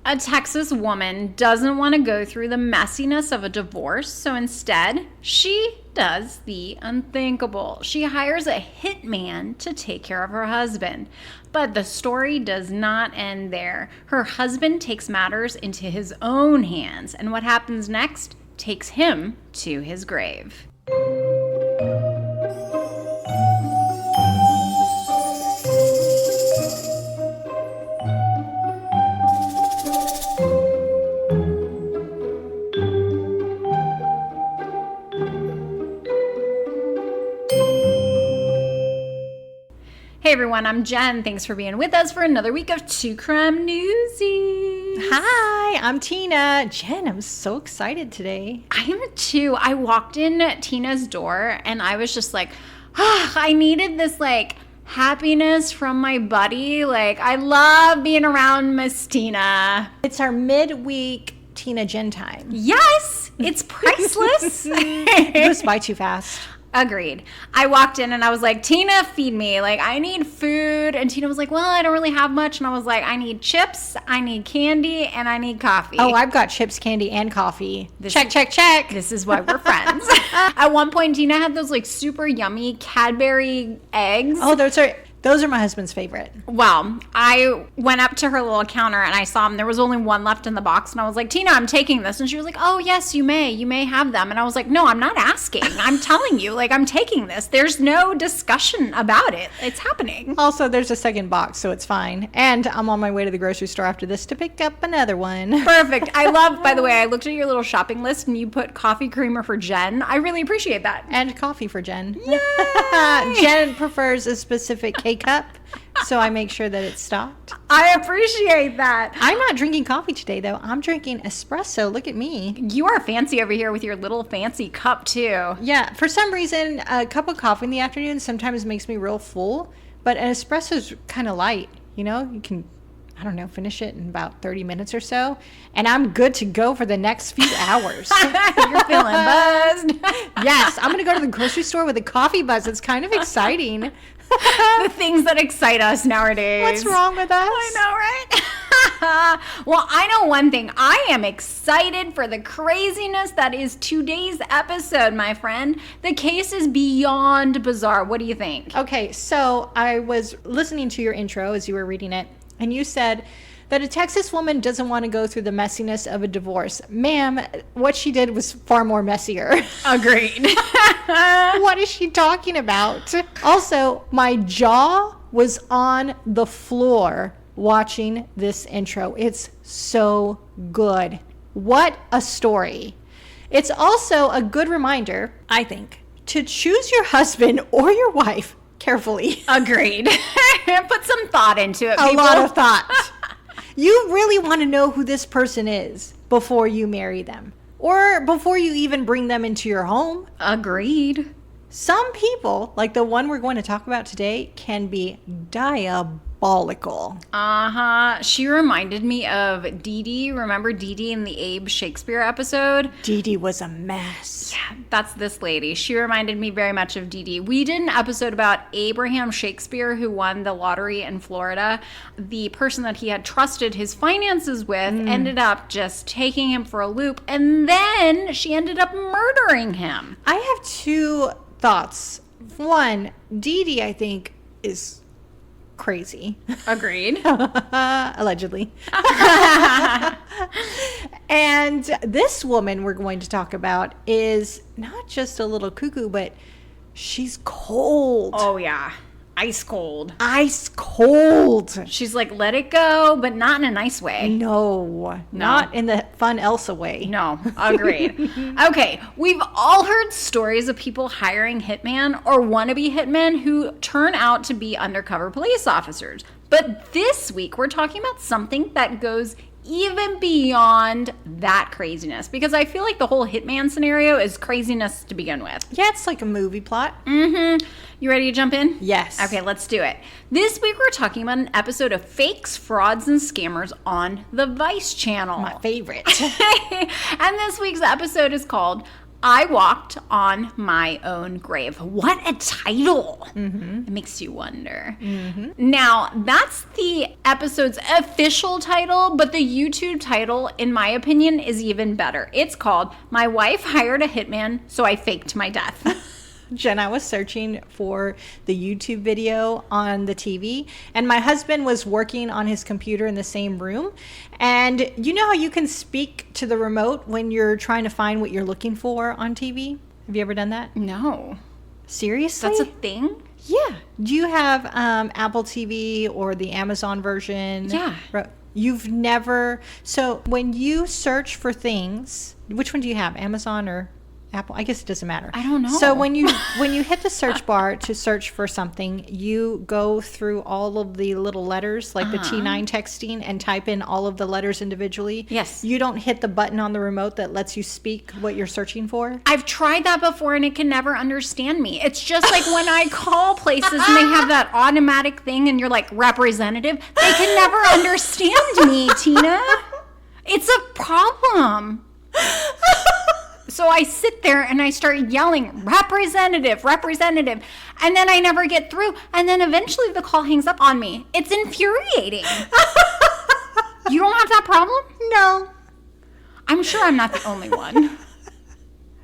A Texas woman doesn't want to go through the messiness of a divorce, so instead, she does the unthinkable. She hires a hitman to take care of her husband. But the story does not end there. Her husband takes matters into his own hands, and what happens next takes him to his grave. Hey everyone, I'm Jen. Thanks for being with us for another week of True Crime Newsies. Hi, I'm Tina. Jen, I'm so excited today. I am too. I walked in Tina's door and I was just like, I needed this happiness from my buddy. I love being around Miss Tina. It's our midweek Tina Jen time. Yes, it's priceless. It goes by too fast. Agreed. I walked in and I was like, Tina, feed me. I need food. And Tina was like, well, I don't really have much. And I was like, I need chips, I need candy, and I need coffee. Oh, I've got chips, candy, and coffee. Check. This is why we're friends. At one point, Tina had those super yummy Cadbury eggs. Oh, those are my husband's favorite. Well, I went up to her little counter and I saw them. There was only one left in the box. And I was like, Tina, I'm taking this. And she was like, oh, yes, you may. You may have them. And I was like, no, I'm not asking. I'm telling you, I'm taking this. There's no discussion about it. It's happening. Also, there's a second box, so it's fine. And I'm on my way to the grocery store after this to pick up another one. Perfect. I love, by the way, I looked at your little shopping list and you put coffee creamer for Jen. I really appreciate that. And coffee for Jen. Yay! Jen prefers a specific K-cup, so I make sure that it's stocked. I appreciate that. I'm not drinking coffee today, though. I'm drinking espresso. Look at me. You are fancy over here with your little fancy cup, too. Yeah, for some reason, a cup of coffee in the afternoon sometimes makes me real full, but an espresso is kind of light. You can, finish it in about 30 minutes or so, and I'm good to go for the next few hours. You're feeling buzzed. Yes, I'm going to go to the grocery store with a coffee buzz. It's kind of exciting. The things that excite us nowadays. What's wrong with us? I know, right? Well, I know one thing. I am excited for the craziness that is today's episode, my friend. The case is beyond bizarre. What do you think? Okay, so I was listening to your intro as you were reading it, and you said that a Texas woman doesn't want to go through the messiness of a divorce. Ma'am, what she did was far more messier. Agreed. What is she talking about? Also, my jaw was on the floor watching this intro. It's so good. What a story. It's also a good reminder, I think, to choose your husband or your wife carefully. Agreed. Put some thought into it, people. A lot of thought. You really want to know who this person is before you marry them or before you even bring them into your home. Agreed. Some people, like the one we're going to talk about today, can be diabolical. She reminded me of Dee Dee. Remember Dee Dee in the Abe Shakespeare episode? Dee Dee was a mess. Yeah, that's this lady. She reminded me very much of Dee Dee. We did an episode about Abraham Shakespeare, who won the lottery in Florida. The person that he had trusted his finances with ended up just taking him for a loop, and then she ended up murdering him. I have two thoughts. One, Dee Dee, I think, is crazy. Agreed. Allegedly. And this woman we're going to talk about is not just a little cuckoo, but she's cold. Oh, yeah. Ice cold. Ice cold. She's like, let it go, but not in a nice way. No, not in the fun Elsa way. No, agreed. Okay, we've all heard stories of people hiring hitman or wannabe hitmen who turn out to be undercover police officers. But this week, we're talking about something that goes even beyond that craziness, because I feel like the whole hitman scenario is craziness to begin with. Yeah, it's like a movie plot. Mm-hmm. You ready to jump in? Yes. Okay, let's do it. This week we're talking about an episode of Fakes, Frauds, and Scammers on the Vice channel. My favorite. And this week's episode is called I Walked on My Own Grave. What a title. It makes you wonder. Now, that's the episode's official title, but the YouTube title, in my opinion, is even better. It's called My Wife Hired a Hitman, So I Faked My Death. Jen, I was searching for the YouTube video on the TV, and my husband was working on his computer in the same room. And you know how you can speak to the remote when you're trying to find what you're looking for on TV? Have you ever done that? No. Seriously? That's a thing? Yeah. Do you have Apple TV or the Amazon version? Yeah. You've never... So when you search for things, which one do you have? Amazon or Apple? I guess it doesn't matter. I don't know. So when you hit the search bar to search for something, you go through all of the little letters, like the T9 texting, and type in all of the letters individually. Yes. You don't hit the button on the remote that lets you speak what you're searching for? I've tried that before and it can never understand me. It's just like when I call places and they have that automatic thing and you're like, representative, they can never understand me, Tina. It's a problem. So I sit there and I start yelling, representative, representative. And then I never get through. And then eventually the call hangs up on me. It's infuriating. You don't have that problem? No. I'm sure I'm not the only one.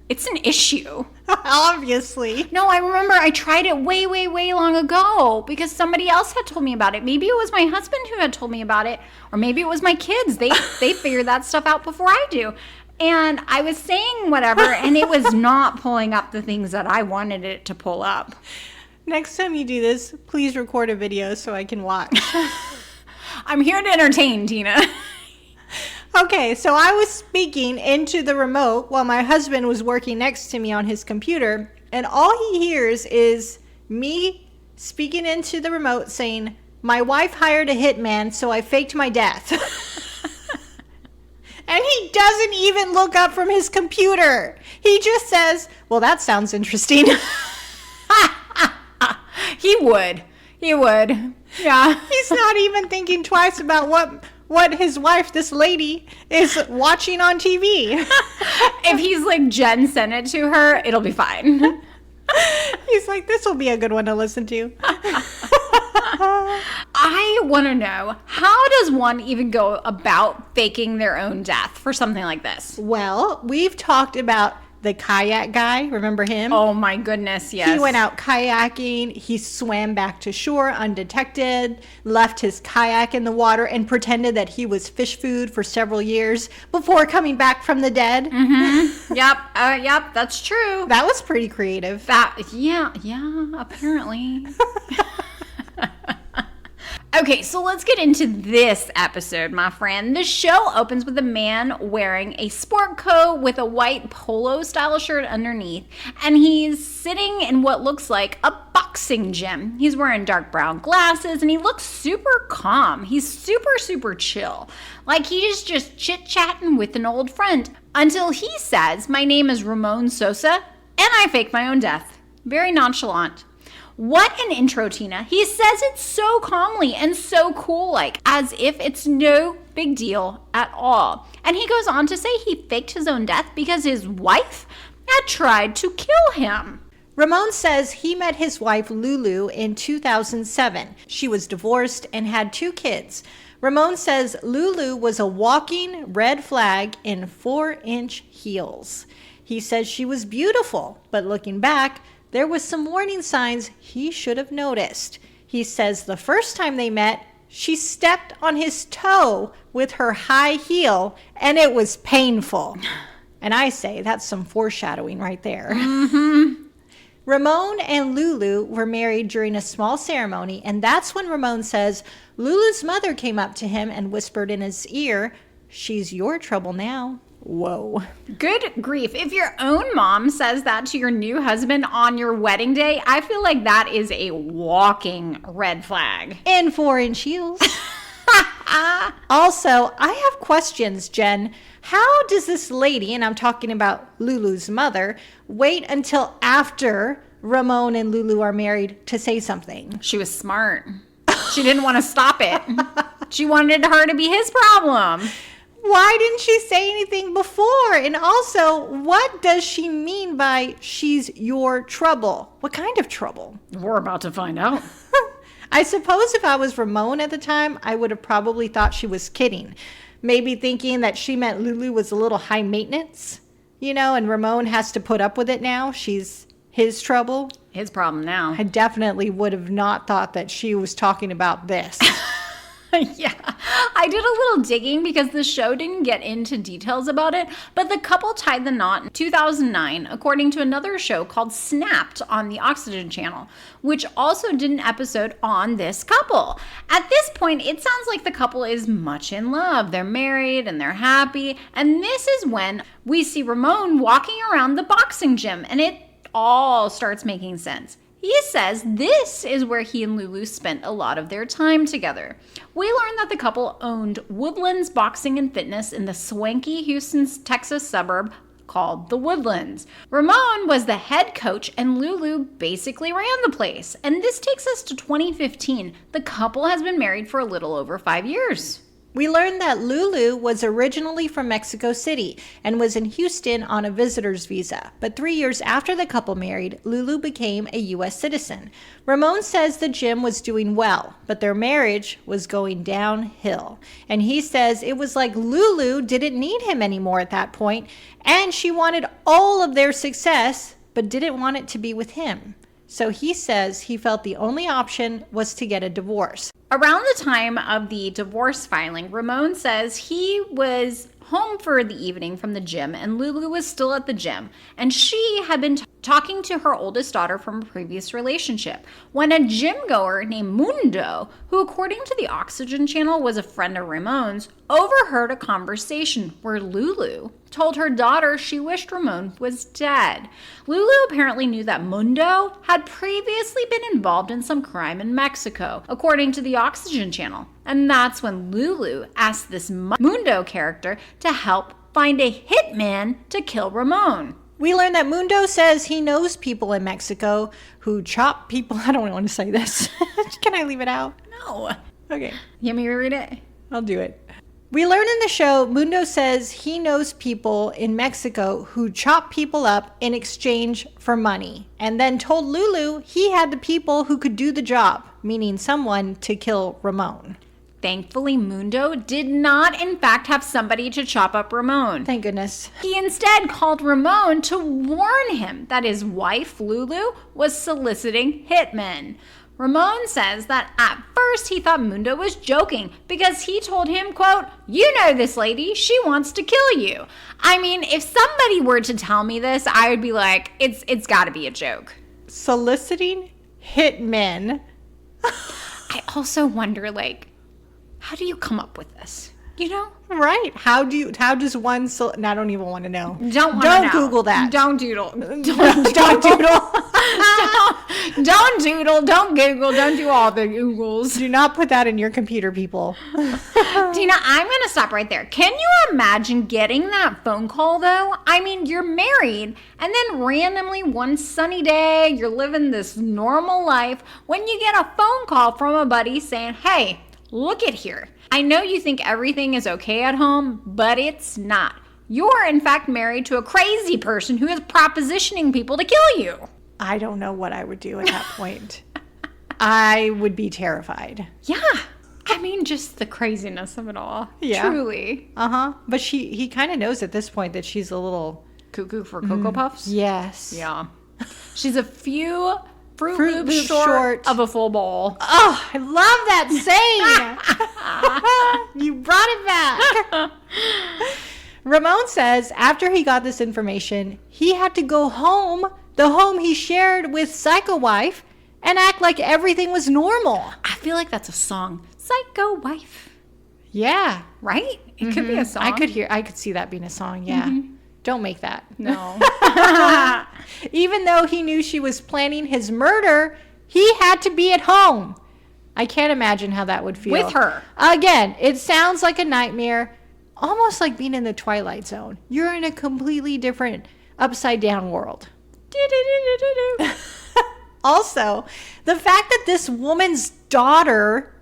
It's an issue. Obviously. No, I remember I tried it way, way, way long ago because somebody else had told me about it. Maybe it was my husband who had told me about it. Or maybe it was my kids. They figure that stuff out before I do. And I was saying whatever, and it was not pulling up the things that I wanted it to pull up. Next time you do this, please record a video so I can watch. I'm here to entertain, Tina. Okay, so I was speaking into the remote while my husband was working next to me on his computer, and all he hears is me speaking into the remote saying, "My wife hired a hitman, so I faked my death." And he doesn't even look up from his computer. He just says, "Well, that sounds interesting." He would. Yeah. He's not even thinking twice about what his wife, this lady, is watching on TV. If he's like, Jen sent it to her, it'll be fine. He's like, this will be a good one to listen to. I want to know, how does one even go about faking their own death for something like this? Well, we've talked about the kayak guy. Remember him? Oh my goodness, yes. He went out kayaking. He swam back to shore undetected, left his kayak in the water, and pretended that he was fish food for several years before coming back from the dead. Mm-hmm. Yep, that's true. That was pretty creative. Yeah, apparently. Okay, so let's get into this episode, my friend. The show opens with a man wearing a sport coat with a white polo-style shirt underneath, and he's sitting in what looks like a boxing gym. He's wearing dark brown glasses, and he looks super calm. He's super, super chill. Like he's just chit-chatting with an old friend until he says, "My name is Ramon Sosa, and I faked my own death." Very nonchalant. What an intro, Tina. He says it so calmly and so cool-like, as if it's no big deal at all. And he goes on to say he faked his own death because his wife had tried to kill him. Ramon says he met his wife Lulu in 2007. She was divorced and had 2 kids. Ramon says Lulu was a walking red flag in 4-inch heels. He says she was beautiful, but looking back, there was some warning signs he should have noticed. He says the first time they met, she stepped on his toe with her high heel, and it was painful. And I say that's some foreshadowing right there. Mm-hmm. Ramon and Lulu were married during a small ceremony, and that's when Ramon says Lulu's mother came up to him and whispered in his ear, "She's your trouble now." Whoa. Good grief. If your own mom says that to your new husband on your wedding day, I feel like that is a walking red flag. In 4-inch heels. Also, I have questions, Jen. How does this lady, and I'm talking about Lulu's mother, wait until after Ramon and Lulu are married to say something? She was smart. She didn't want to stop it. She wanted her to be his problem. Why didn't she say anything before? And also, what does she mean by she's your trouble? What kind of trouble? We're about to find out. I suppose if I was Ramon at the time, I would have probably thought she was kidding. Maybe thinking that she meant Lulu was a little high maintenance, and Ramon has to put up with it now. She's his trouble. His problem now. I definitely would have not thought that she was talking about this. Yeah, I did a little digging because the show didn't get into details about it, but the couple tied the knot in 2009, according to another show called Snapped on the Oxygen Channel, which also did an episode on this couple. At this point, it sounds like the couple is much in love. They're married and they're happy, and this is when we see Ramon walking around the boxing gym, and it all starts making sense. He says this is where he and Lulu spent a lot of their time together. We learned that the couple owned Woodlands Boxing and Fitness in the swanky Houston, Texas suburb called the Woodlands. Ramon was the head coach and Lulu basically ran the place. And this takes us to 2015. The couple has been married for a little over 5 years. We learned that Lulu was originally from Mexico City and was in Houston on a visitor's visa. But 3 years after the couple married, Lulu became a U.S. citizen. Ramon says the gym was doing well, but their marriage was going downhill. And he says it was like Lulu didn't need him anymore at that point, and she wanted all of their success, but didn't want it to be with him. So he says he felt the only option was to get a divorce. Around the time of the divorce filing, Ramon says he was home for the evening from the gym and Lulu was still at the gym, and she had been talking to her oldest daughter from a previous relationship when a gym goer named Mundo, who according to the Oxygen Channel was a friend of Ramon's, overheard a conversation where Lulu told her daughter she wished Ramon was dead. Lulu apparently knew that Mundo had previously been involved in some crime in Mexico, according to the Oxygen Channel. And that's when Lulu asked this Mundo character to help find a hitman to kill Ramon. We learned that Mundo says he knows people in Mexico who chop people. I don't want to say this. Can I leave it out? No. Okay. You want me to read it? I'll do it. We learn in the show, Mundo says he knows people in Mexico who chop people up in exchange for money, and then told Lulu he had the people who could do the job, meaning someone to kill Ramon. Thankfully, Mundo did not, in fact, have somebody to chop up Ramon. Thank goodness. He instead called Ramon to warn him that his wife, Lulu, was soliciting hitmen. Ramon says that at first he thought Mundo was joking because he told him, quote, "You know this lady, she wants to kill you." I mean, if somebody were to tell me this, I would be like, it's got to be a joke. Soliciting hitmen. I also wonder, like, how do you come up with this? You know? Right. How does one, I don't even want to know. Don't Google that. Don't doodle. Don't doodle. Don't doodle. Don't Google. Don't do all the Googles. Do not put that in your computer, people. Dina, I'm going to stop right there. Can you imagine getting that phone call, though? I mean, you're married, and then randomly one sunny day, you're living this normal life when you get a phone call from a buddy saying, "Hey, look at here. I know you think everything is okay at home, but it's not. You're, in fact, married to a crazy person who is propositioning people to kill you." I don't know what I would do at that point. I would be terrified. Yeah. I mean, just the craziness of it all. Yeah. Truly. Uh-huh. But he kind of knows at this point that she's a little... cuckoo for Cocoa Puffs? Yes. Yeah. She's a few... Fruit Loops short of a full bowl. Oh, I love that saying. You brought it back. Ramon says after he got this information, he had to go home, the home he shared with Psycho Wife, and act like everything was normal. I feel like that's a song. Psycho Wife. Yeah. Right? It could be a song. I could see that being a song, yeah. Mm-hmm. Don't make that. No. Even though he knew she was planning his murder, he had to be at home. I can't imagine how that would feel. With her. Again, it sounds like a nightmare, almost like being in the Twilight Zone. You're in a completely different, upside-down world. Also, the fact that this woman's daughter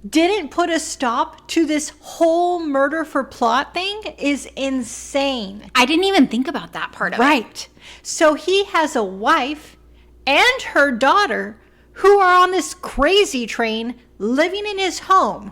didn't put a stop to this whole murder for plot thing is insane. I didn't even think about that part of it. Right. So he has a wife and her daughter who are on this crazy train living in his home,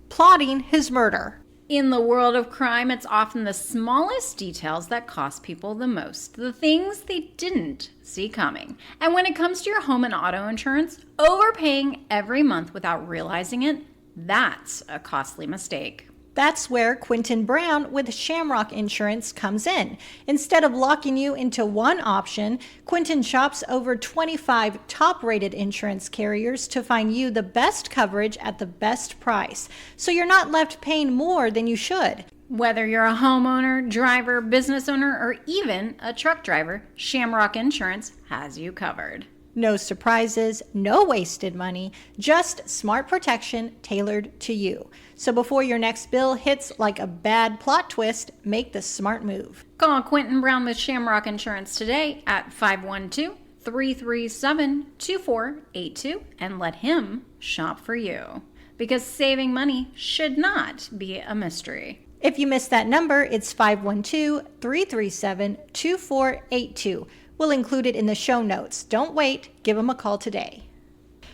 plotting his murder. In the world of crime, it's often the smallest details that cost people the most, the things they didn't see coming. And when it comes to your home and auto insurance, overpaying every month without realizing it, that's a costly mistake. That's where Quentin Brown with Shamrock Insurance comes in. Instead of locking you into one option, Quentin shops over 25 top-rated insurance carriers to find you the best coverage at the best price, so you're not left paying more than you should. Whether you're a homeowner, driver, business owner, or even a truck driver, Shamrock Insurance has you covered. No surprises, no wasted money, just smart protection tailored to you. So before your next bill hits like a bad plot twist, make the smart move. Call Quentin Brown with Shamrock Insurance today at 512-337-2482 and let him shop for you. Because saving money should not be a mystery. If you missed that number, it's 512-337-2482. We'll include it in the show notes. Don't wait. Give them a call today.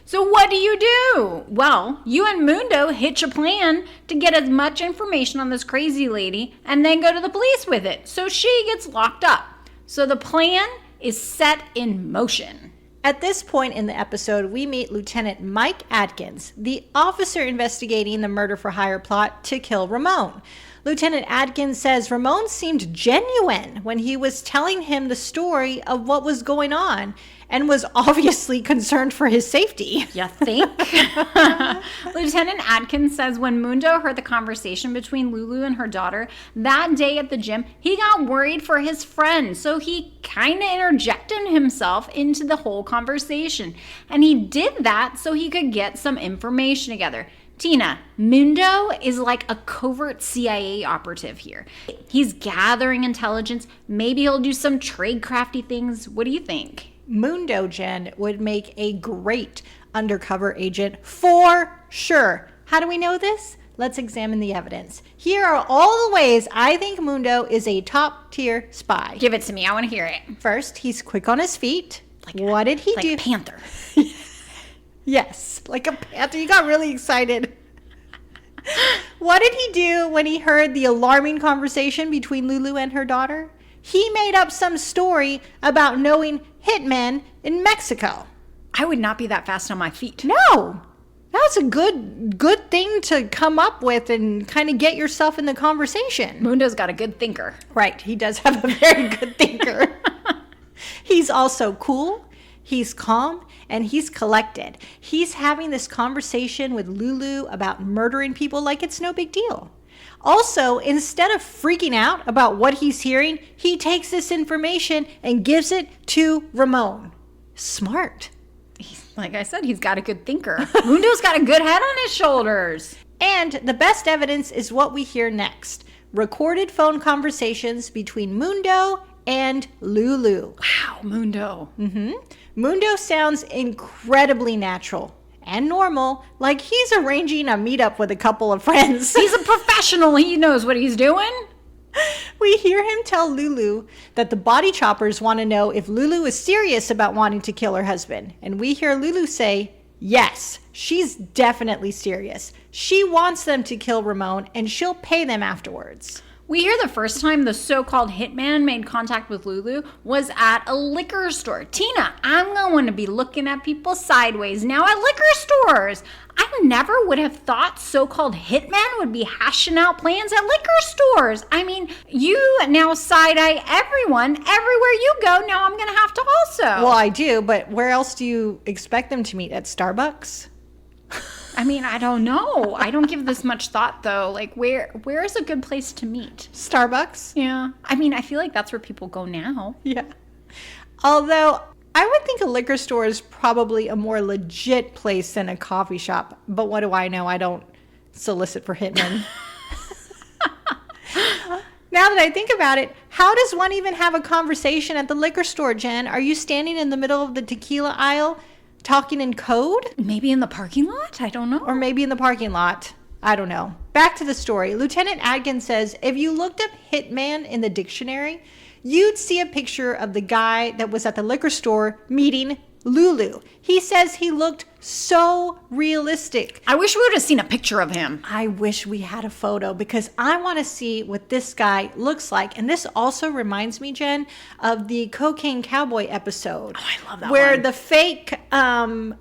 So what do you do? Well, you and Mundo hitch a plan to get as much information on this crazy lady and then go to the police with it so she gets locked up. So the plan is set in motion. At this point in the episode, we meet Lieutenant Mike Atkins, the officer investigating the murder for hire plot to kill Ramon. Lieutenant Atkins says Ramon seemed genuine when he was telling him the story of what was going on and was obviously concerned for his safety. You think? Lieutenant Atkins says when Mundo heard the conversation between Lulu and her daughter that day at the gym, he got worried for his friend. So he kind of interjected himself into the whole conversation. And he did that so he could get some information together. Tina, Mundo is like a covert CIA operative here. He's gathering intelligence. Maybe he'll do some trade crafty things. What do you think? Mundo, Jen, would make a great undercover agent for sure. How do we know this? Let's examine the evidence. Here are all the ways I think Mundo is a top-tier spy. Give it to me. I want to hear it. First, he's quick on his feet. What did he do? Like a panther. Yes, like a panther. You got really excited. What did he do when he heard the alarming conversation between Lulu and her daughter? He made up some story about knowing Hitman in Mexico. I would not be that fast on my feet. No, that's a good thing to come up with and kind of get yourself in the conversation. Mundo's got a good thinker. Right, he does have a very good thinker. He's also cool. He's calm and he's collected. He's having this conversation with Lulu about murdering people like it's no big deal. Also, instead of freaking out about what he's hearing, he takes this information and gives it to Ramon. Smart. Like I said, he's got a good thinker. Mundo's got a good head on his shoulders. And the best evidence is what we hear next. Recorded phone conversations between Mundo and Lulu. Wow, Mundo. Mundo sounds incredibly natural and normal, like he's arranging a meetup with a couple of friends. He's a professional. He knows what he's doing. We hear him tell Lulu that the body choppers want to know if Lulu is serious about wanting to kill her husband. And we hear Lulu say, yes, she's definitely serious. She wants them to kill Ramon and she'll pay them afterwards. We hear the first time the so-called hitman made contact with Lulu was at a liquor store. Tina, I'm going to be looking at people sideways now at liquor stores. I never would have thought so-called hitman would be hashing out plans at liquor stores. I mean, you now side-eye everyone. Everywhere you go, now I'm going to have to also. Well, I do, but where else do you expect them to meet? At Starbucks? I mean, I don't know. I don't give this much thought, though. Like, where is a good place to meet? Starbucks? Yeah. I mean, I feel like that's where people go now. Yeah. Although, I would think a liquor store is probably a more legit place than a coffee shop. But what do I know? I don't solicit for hitmen. Now that I think about it, how does one even have a conversation at the liquor store, Jen? Are you standing in the middle of the tequila aisle talking in code? Maybe in the parking lot? I don't know. Or maybe in the parking lot. I don't know. Back to the story. Lieutenant Adkins says if you looked up hitman in the dictionary, you'd see a picture of the guy that was at the liquor store meeting Lulu. He says he looked so realistic. I wish we would have seen a picture of him. I wish we had a photo because I want to see what this guy looks like. And this also reminds me, Jen, of the Cocaine Cowboy episode. Oh, I love that where one. the fake,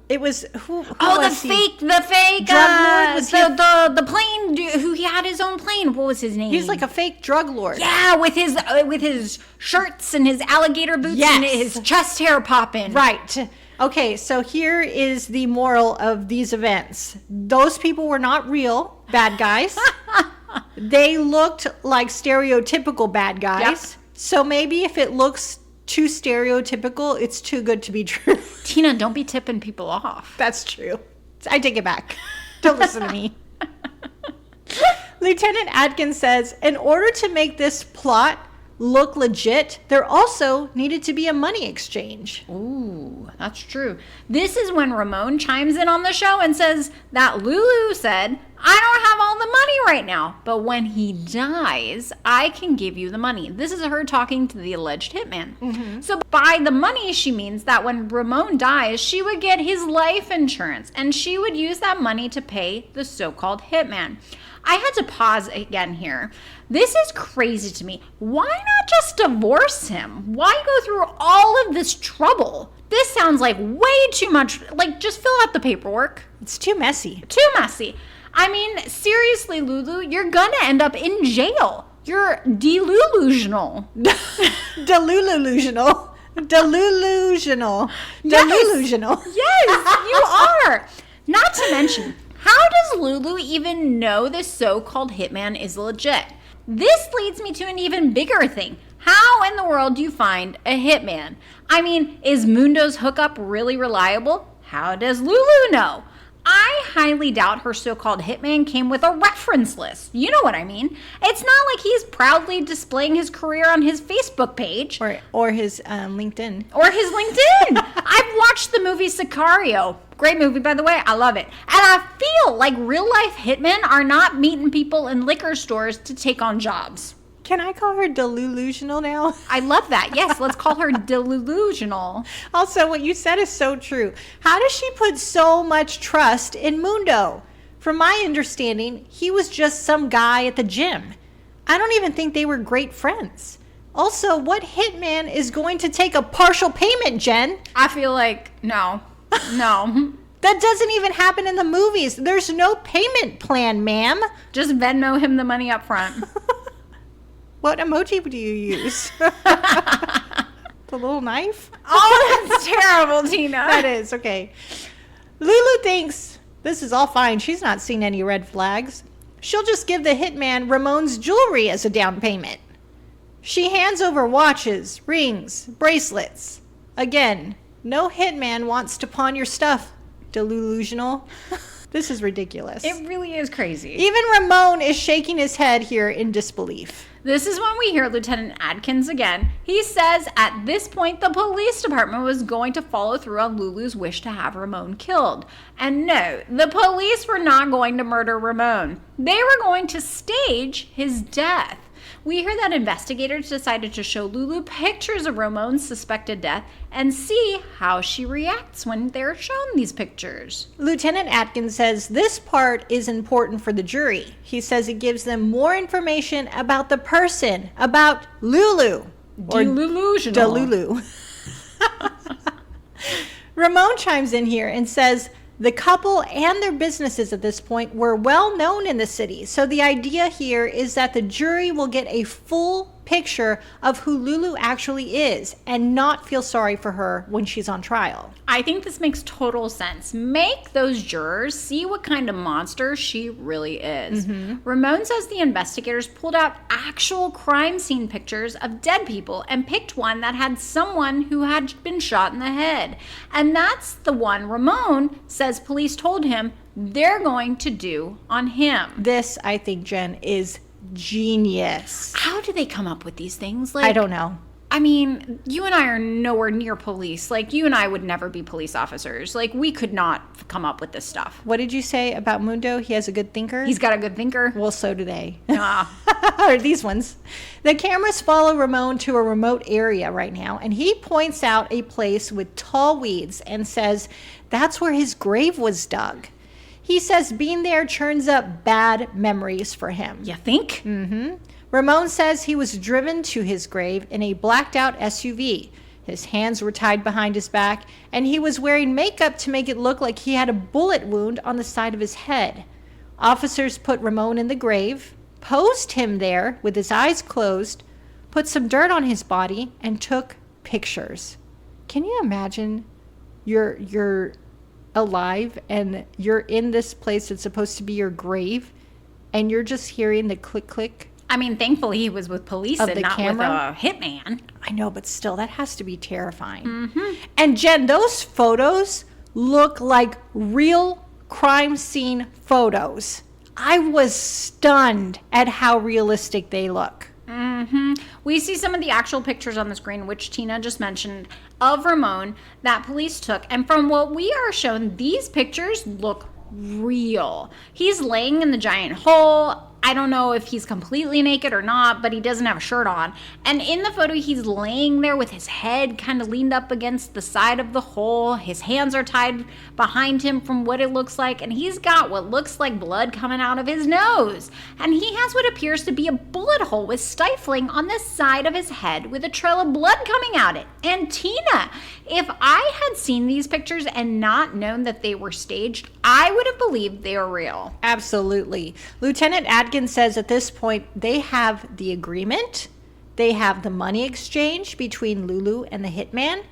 it was, who Oh, was the he? fake Drug lord? Was he the plane, who he had his own plane. What was his name? He's like a fake drug lord. Yeah, with his shirts and his alligator boots and his chest hair popping. Right. Okay, so here is the moral of these events. Those people were not real bad guys. They looked like stereotypical bad guys. Yep. So maybe if it looks too stereotypical, it's too good to be true. Tina, don't be tipping people off. That's true. I take it back. Don't listen to me. Lieutenant Adkins says, in order to make this plot look legit, there also needed to be a money exchange. Ooh, that's true. This is when Ramon chimes in on the show and says that Lulu said, I don't have all the money right now, but when he dies, I can give you the money. This is her talking to the alleged hitman. Mm-hmm. So by the money, she means that when Ramon dies, she would get his life insurance, and she would use that money to pay the so-called hitman. I had to pause again here. This is crazy to me. Why not just divorce him? Why go through all of this trouble? This sounds like way too much. Like, just fill out the paperwork. It's too messy. Too messy. I mean, seriously, Lulu, you're gonna end up in jail. You're delusional. Delusional. Delusional. Yes. Delusional. Yes, you are. Not to mention, how does Lulu even know this so-called hitman is legit? This leads me to an even bigger thing. How in the world do you find a hitman? I mean, is Mundo's hookup really reliable? How does Lulu know? I highly doubt her so-called hitman came with a reference list. You know what I mean. It's not like he's proudly displaying his career on his Facebook page. Or his LinkedIn. Or his LinkedIn. I've watched the movie Sicario. Great movie, by the way. I love it. And I feel like real-life hitmen are not meeting people in liquor stores to take on jobs. Can I call her delusional now? I love that. Yes, let's call her delusional. Also, what you said is so true. How does she put so much trust in Mundo? From my understanding, he was just some guy at the gym. I don't even think they were great friends. Also, what hitman is going to take a partial payment, Jen? I feel like, no. That doesn't even happen in the movies. There's no payment plan, ma'am. Just Venmo him the money up front. What emoji do you use? The little knife? Oh, that's terrible, Tina. That is, okay. Lulu thinks this is all fine. She's not seen any red flags. She'll just give the hitman Ramon's jewelry as a down payment. She hands over watches, rings, bracelets. Again, no hitman wants to pawn your stuff, delusional. This is ridiculous. It really is crazy. Even Ramon is shaking his head here in disbelief. This is when we hear Lieutenant Adkins again. He says at this point the police department was going to follow through on Lulu's wish to have Ramon killed. And no, the police were not going to murder Ramon. They were going to stage his death. We hear that investigators decided to show Lulu pictures of Ramon's suspected death and see how she reacts when they're shown these pictures. Lieutenant Atkins says this part is important for the jury. He says it gives them more information about the person, about Lulu. Delusional. Delulu. Ramon chimes in here and says the couple and their businesses at this point were well known in the city. So the idea here is that the jury will get a full picture of who Lulu actually is and not feel sorry for her when she's on trial. I think this makes total sense. Make those jurors see what kind of monster she really is. Mm-hmm. Ramon says the investigators pulled out actual crime scene pictures of dead people and picked one that had someone who had been shot in the head. And that's the one Ramon says police told him they're going to do on him. This, I think, Jen, is genius. How do they come up with these things? I don't know. I mean, you and I are nowhere near police. Like, you and I would never be police officers. Like, we could not come up with this stuff. What did you say about Mundo? He has a good thinker? He's got a good thinker. Well, so do they. Ah. Or these ones. The cameras follow Ramon to a remote area right now, and he points out a place with tall weeds and says that's where his grave was dug. He says being there churns up bad memories for him. You think? Mm-hmm. Ramon says he was driven to his grave in a blacked out SUV. His hands were tied behind his back, and he was wearing makeup to make it look like he had a bullet wound on the side of his head. Officers put Ramon in the grave, posed him there with his eyes closed, put some dirt on his body, and took pictures. Can you imagine you're alive and you're in this place that's supposed to be your grave, and you're just hearing the click click? I mean, thankfully he was with police Of and the not camera? with a hitman. I know, but still, that has to be terrifying. Mm-hmm. And Jen, those photos look like real crime scene photos. I was stunned at how realistic they look. Mm-hmm. We see some of the actual pictures on the screen, which Tina just mentioned, of Ramon that police took. And from what we are shown, these pictures look real. He's laying in the giant hole. I don't know if he's completely naked or not, but he doesn't have a shirt on. And in the photo, he's laying there with his head kind of leaned up against the side of the hole. His hands are tied behind him from what it looks like. And he's got what looks like blood coming out of his nose. And he has what appears to be a bullet hole with stifling on the side of his head with a trail of blood coming out it. And Tina, if I had seen these pictures and not known that they were staged, I would have believed they were real. Absolutely. Lieutenant Atkins says at this point they have the agreement, they have the money exchange between Lulu and the hitman,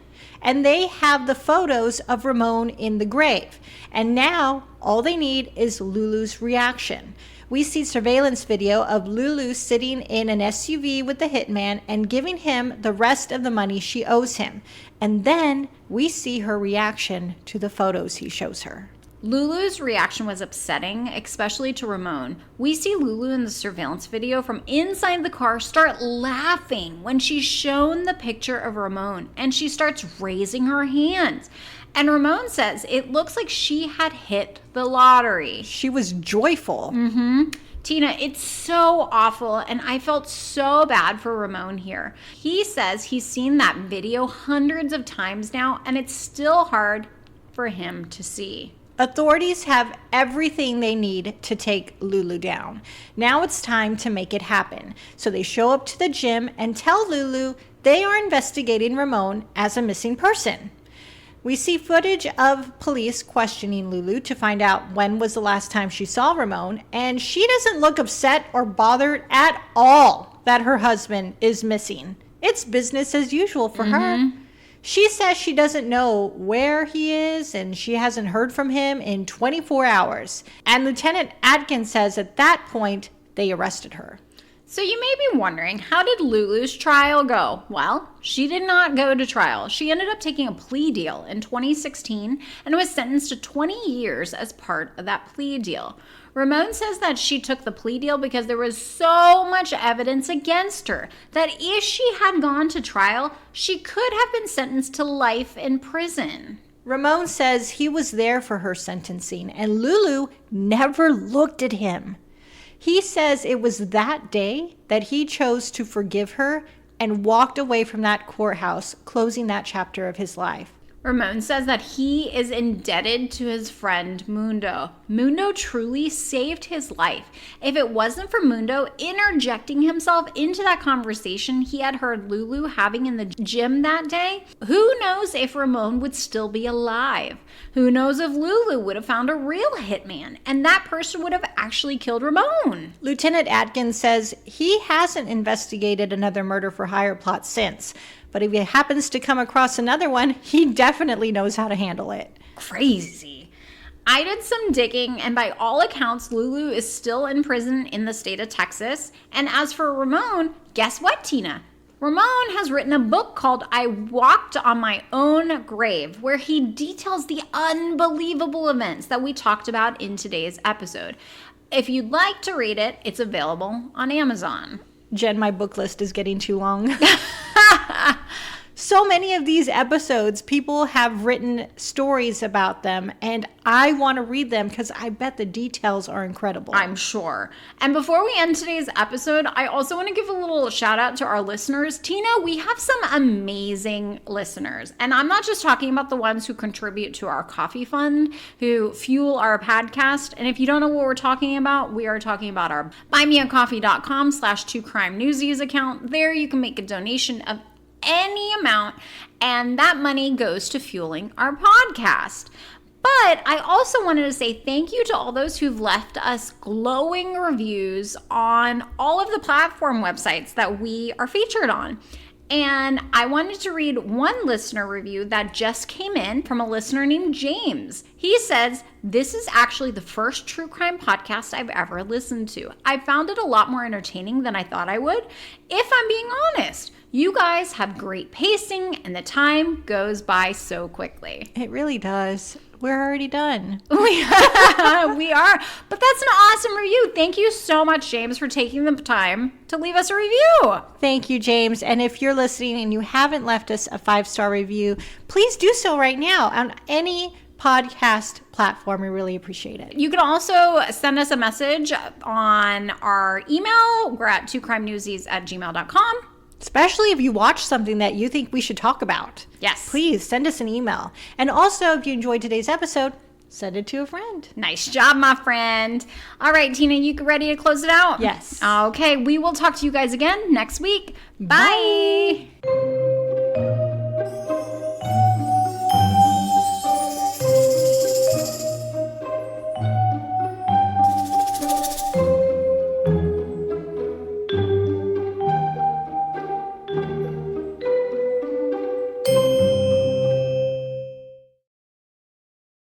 and they have the photos of Ramon in the grave. And now all they need is Lulu's reaction. We see surveillance video of Lulu sitting in an SUV with the hitman and giving him the rest of the money she owes him. And then we see her reaction to the photos he shows her. Lulu's reaction was upsetting, especially to Ramon. We see Lulu in the surveillance video from inside the car start laughing when she's shown the picture of Ramon, and she starts raising her hands. And Ramon says it looks like she had hit the lottery. She was joyful. Mm-hmm. Tina, it's so awful, and I felt so bad for Ramon here. He says he's seen that video hundreds of times now, and it's still hard for him to see. Authorities have everything they need to take Lulu down. Now it's time to make it happen. So they show up to the gym and tell Lulu they are investigating Ramon as a missing person. We see footage of police questioning Lulu to find out when was the last time she saw Ramon, and she doesn't look upset or bothered at all that her husband is missing. It's business as usual for her. She says she doesn't know where he is and she hasn't heard from him in 24 hours. And Lieutenant Atkins says at that point, they arrested her. So you may be wondering, how did Lulu's trial go? Well, she did not go to trial. She ended up taking a plea deal in 2016 and was sentenced to 20 years as part of that plea deal. Ramon says that she took the plea deal because there was so much evidence against her that if she had gone to trial, she could have been sentenced to life in prison. Ramon says he was there for her sentencing and Lulu never looked at him. He says it was that day that he chose to forgive her and walked away from that courthouse, closing that chapter of his life. Ramon says that he is indebted to his friend Mundo. Mundo truly saved his life. If it wasn't for Mundo interjecting himself into that conversation he had heard Lulu having in the gym that day, who knows if Ramon would still be alive? Who knows if Lulu would have found a real hitman and that person would have actually killed Ramon? Lieutenant Atkins says he hasn't investigated another murder for hire plot since. But if he happens to come across another one, he definitely knows how to handle it. Crazy. I did some digging, and by all accounts, Lulu is still in prison in the state of Texas. And as for Ramon, guess what, Tina? Ramon has written a book called I Walked on My Own Grave, where he details the unbelievable events that we talked about in today's episode. If you'd like to read it, it's available on Amazon. Jen, my book list is getting too long. So many of these episodes, people have written stories about them, and I want to read them because I bet the details are incredible. I'm sure. And before we end today's episode, I also want to give a little shout out to our listeners. Tina, we have some amazing listeners. And I'm not just talking about the ones who contribute to our coffee fund, who fuel our podcast. And if you don't know what we're talking about, we are talking about our buymeacoffee.com/2crimenewsies account. There you can make a donation of any amount, and that money goes to fueling our podcast. But I also wanted to say thank you to all those who've left us glowing reviews on all of the platform websites that we are featured on. And I wanted to read one listener review that just came in from a listener named James. He says, "This is actually the first true crime podcast I've ever listened to. I found it a lot more entertaining than I thought I would, if I'm being honest. You guys have great pacing and the time goes by so quickly." It really does. We're already done. We are. But that's an awesome review. Thank you so much, James, for taking the time to leave us a review. Thank you, James. And if you're listening and you haven't left us a 5-star review, please do so right now on any podcast platform. We really appreciate it. You can also send us a message on our email. We're at 2crimenewsies@gmail.com. Especially if you watch something that you think we should talk about. Yes. Please send us an email. And also, if you enjoyed today's episode, send it to a friend. Nice job, my friend. All right, Tina, you ready to close it out? Yes. Okay, we will talk to you guys again next week. Bye. Bye.